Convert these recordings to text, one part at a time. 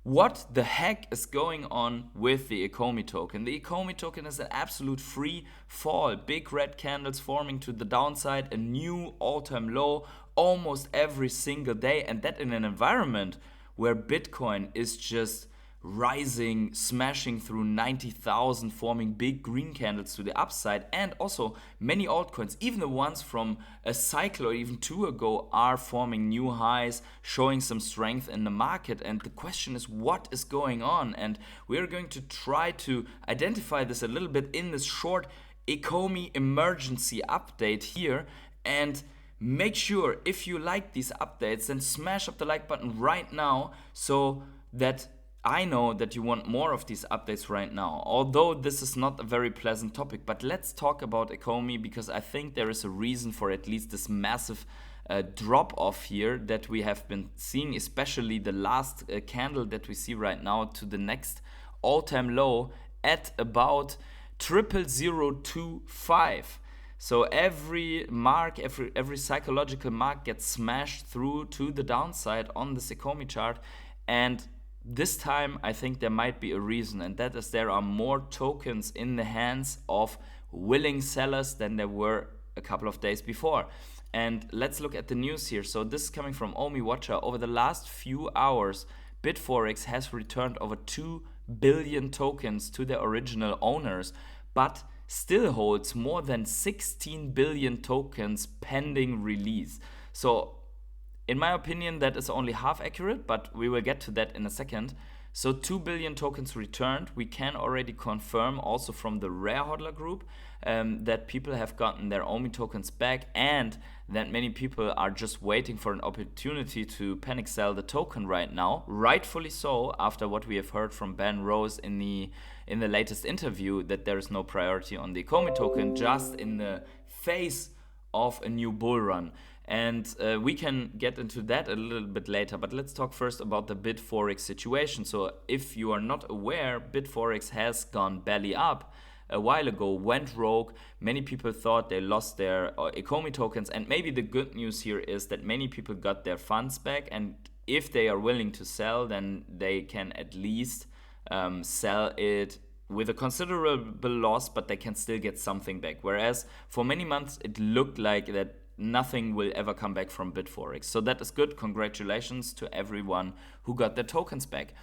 what the heck is going on with the Ecomi token? The Ecomi token is an absolute free fall. Big red candles forming to the downside, a new all-time low almost every single day, and that in an environment where Bitcoin is just rising, smashing through 90,000, forming big green candles to the upside, and also many altcoins, even the ones from a cycle or even two ago, are forming new highs, showing some strength in the market. And the question is, what is going on? And we're going to try to identify this a little bit in this short Ecomi emergency update here. And make sure, if you like these updates, then smash up the like button right now, so that I know that you want more of these updates right now. Although this is not a very pleasant topic, but let's talk about Ecomi, because I think there is a reason for at least this massive drop off here that we have been seeing, especially the last candle that we see right now to the next all-time low at about 0.0025. So every mark, every psychological mark gets smashed through to the downside on this Ecomi chart. And this time I think there might be a reason, and that is there are more tokens in the hands of willing sellers than there were a couple of days before. And let's look at the news here. So this is coming from Omi Watcher. Over the last few hours, BitForex has returned over 2 billion tokens to their original owners, but still holds more than 16 billion tokens pending release. So in my opinion, that is only half accurate, but we will get to that in a second. So 2 billion tokens returned. We can already confirm also from the Rare Hodler group that people have gotten their Omi tokens back, and that many people are just waiting for an opportunity to panic sell the token right now. Rightfully so, after what we have heard from Ben Rose in the latest interview, that there is no priority on the Ecomi token, just in the face of a new bull run. And we can get into that a little bit later, but let's talk first about the BitForex situation. So if you are not aware, BitForex has gone belly up a while ago, went rogue. Many people thought they lost their Ecomi tokens, and maybe the good news here is that many people got their funds back, and if they are willing to sell, then they can at least sell it with a considerable loss, but they can still get something back. Whereas for many months it looked like that nothing will ever come back from BitForex. So that is good. Congratulations to everyone who got their tokens back.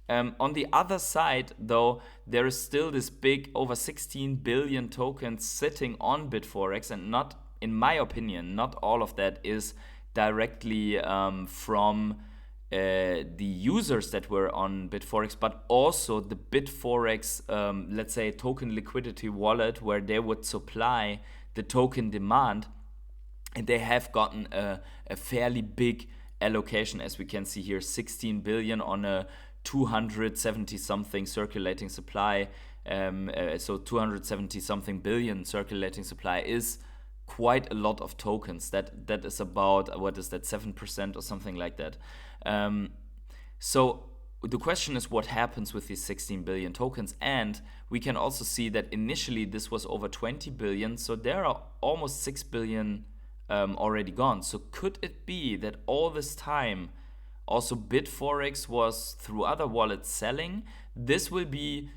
On the other side, though, there is still this big over 16 billion tokens sitting on BitForex, and not, in my opinion, not all of that is directly from the users that were on BitForex, but also the BitForex, let's say, token liquidity wallet, where they would supply the token demand. And they have gotten a fairly big allocation, as we can see here, 16 billion on a 270 something circulating supply. So 270 something billion circulating supply is quite a lot of tokens. That is about, what is that, 7% or something like that. So the question is, what happens with these 16 billion tokens? And we can also see that initially this was over 20 billion. So there are almost 6 billion already gone. So could it be that all this time also BitForex was through other wallets selling? This will be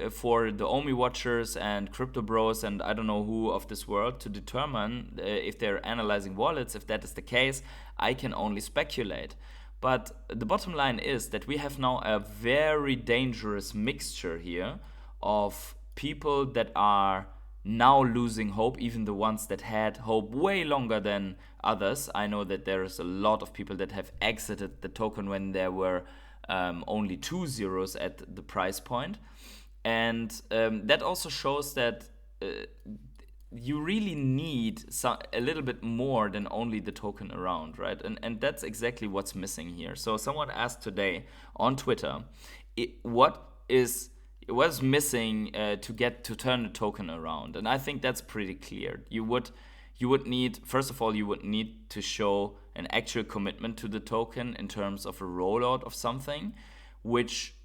for the Omi watchers and crypto bros and I don't know who of this world to determine if they're analyzing wallets. If that is the case, I can only speculate. But the bottom line is that we have now a very dangerous mixture here of people that are now losing hope, even the ones that had hope way longer than others. I know that there is a lot of people that have exited the token when there were only 2 zeros at the price point. And that also shows that you really need a little bit more than only the token around, right? And that's exactly what's missing here. So someone asked today on Twitter, what is missing to turn the token around? And I think that's pretty clear. You would need, first of all, you would need to show an actual commitment to the token in terms of a rollout of something, which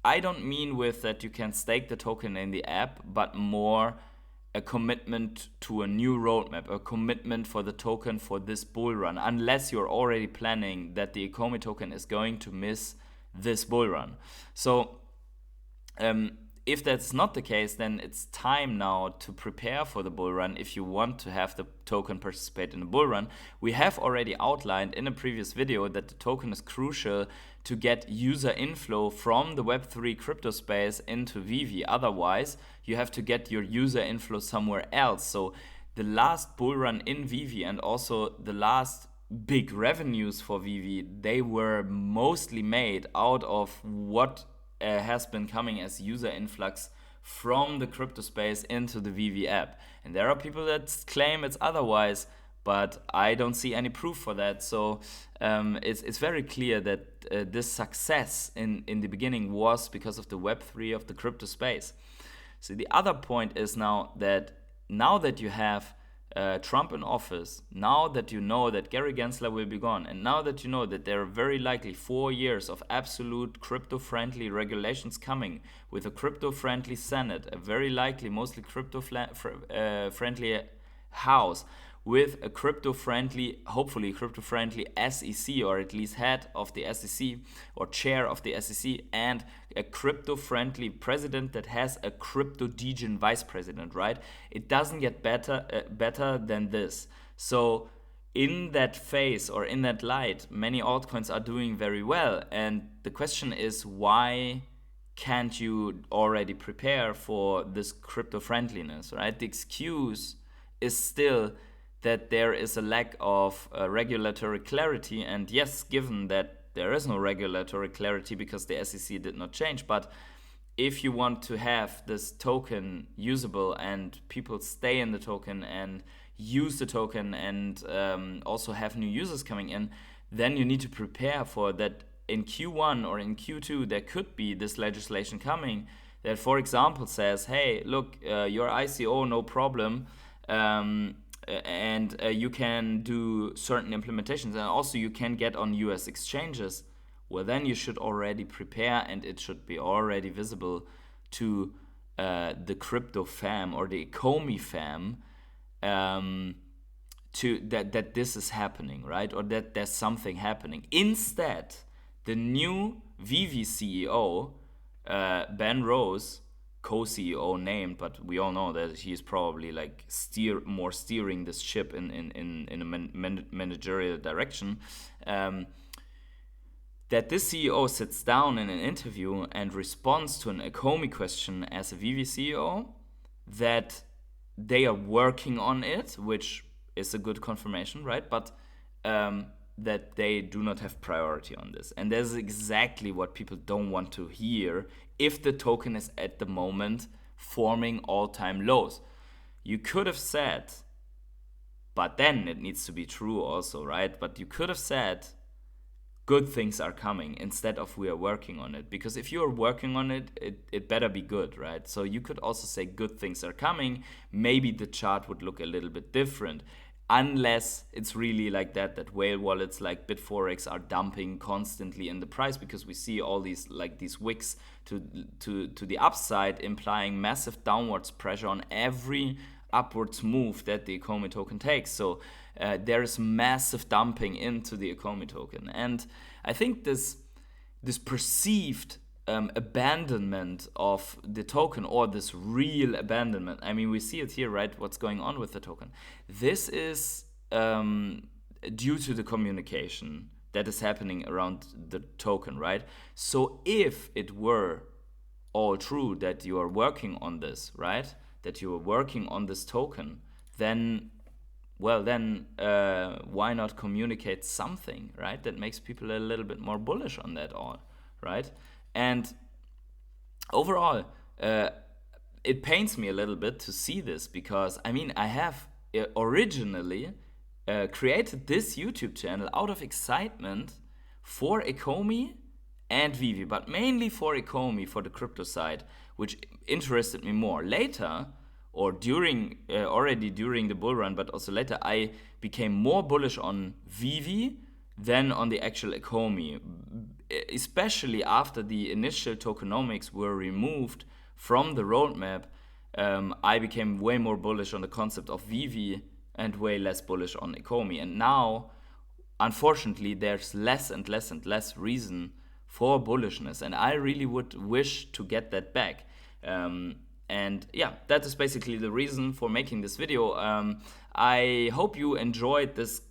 I don't mean with that you can stake the token in the app, but more a commitment to a new roadmap, a commitment for the token for this bull run, unless you're already planning that the Ecomi token is going to miss this bull run. So if that's not the case, then it's time now to prepare for the bull run if you want to have the token participate in the bull run. We have already outlined in a previous video that the token is crucial to get user inflow from the Web3 crypto space into Vivi. Otherwise, you have to get your user inflow somewhere else. So the last bull run in Vivi and also the last big revenues for Vivi, they were mostly made out of what has been coming as user influx from the crypto space into the Vivi app. And there are people that claim it's otherwise, but I don't see any proof for that. So it's very clear that this success in the beginning was because of the Web3 of the crypto space. So the other point is now that you have Trump in office, now that you know that Gary Gensler will be gone, and now that you know that there are very likely 4 years of absolute crypto-friendly regulations coming with a crypto-friendly Senate, a very likely mostly crypto-friendly House, with a crypto-friendly, hopefully crypto-friendly SEC, or at least head of the SEC or chair of the SEC, and a crypto-friendly president that has a crypto-degen vice president, right? It doesn't get better than this. So in that phase or in that light, many altcoins are doing very well. And the question is, why can't you already prepare for this crypto-friendliness, right? The excuse is still that there is a lack of regulatory clarity. And yes, given that there is no regulatory clarity because the SEC did not change, but if you want to have this token usable and people stay in the token and use the token and also have new users coming in, then you need to prepare for that. In Q1 or in Q2, there could be this legislation coming that, for example, says, hey, look, your ICO, no problem, and you can do certain implementations, and also you can get on US exchanges. Well, then you should already prepare, and it should be already visible to the crypto fam or the Ecomi fam to that this is happening, right? Or that there's something happening. Instead, the new Vivi CEO, Ben Rose, co-CEO named, but we all know that he's probably like steering this ship in a managerial direction. That this CEO sits down in an interview and responds to an Ecomi question as a Vivi CEO, that they are working on it, which is a good confirmation, right? But that they do not have priority on this. And that's exactly what people don't want to hear if the token is at the moment forming all-time lows. You could have said, but then it needs to be true also, right? But you could have said, good things are coming, instead of we are working on it. Because if you are working on it, it better be good, right? So you could also say good things are coming. Maybe the chart would look a little bit different. Unless it's really like that whale wallets like BitForex are dumping constantly in the price, because we see all these wicks to the upside, implying massive downwards pressure on every upwards move that the Ecomi token takes. So there is massive dumping into the Ecomi token, and I think this perceived abandonment of the token, or this real abandonment. I mean, we see it here, right? What's going on with the token? This is due to the communication that is happening around the token, right? So if it were all true that you are working on this, right? That you are working on this token, then why not communicate something, right? That makes people a little bit more bullish on that all, right? And overall, it pains me a little bit to see this, because I mean, I have originally created this YouTube channel out of excitement for Ecomi and Vivi, but mainly for Ecomi, for the crypto side, which interested me more. Later, or already during the bull run, but also later, I became more bullish on Vivi than on the actual Ecomi, especially after the initial tokenomics were removed from the roadmap. I became way more bullish on the concept of VV and way less bullish on Ecomi. And now, unfortunately, there's less and less and less reason for bullishness, and I really would wish to get that back. And yeah, that is basically the reason for making this video. I hope you enjoyed this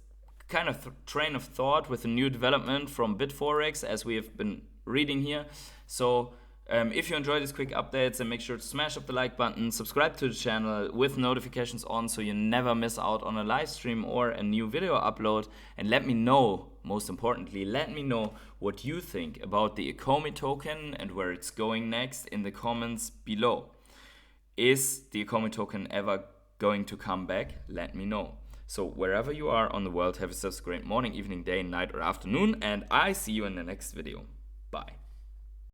kind of train of thought with a new development from BitForex, as we have been reading here. So if you enjoy these quick updates, then make sure to smash up the like button, subscribe to the channel with notifications on so you never miss out on a live stream or a new video upload. And let me know, most importantly, let me know what you think about the Ecomi token and where it's going next in the comments below. Is the Ecomi token ever going to come back? Let me know. So wherever you are on the world, have yourselves a great morning, evening, day, night, or afternoon, and I see you in the next video. Bye.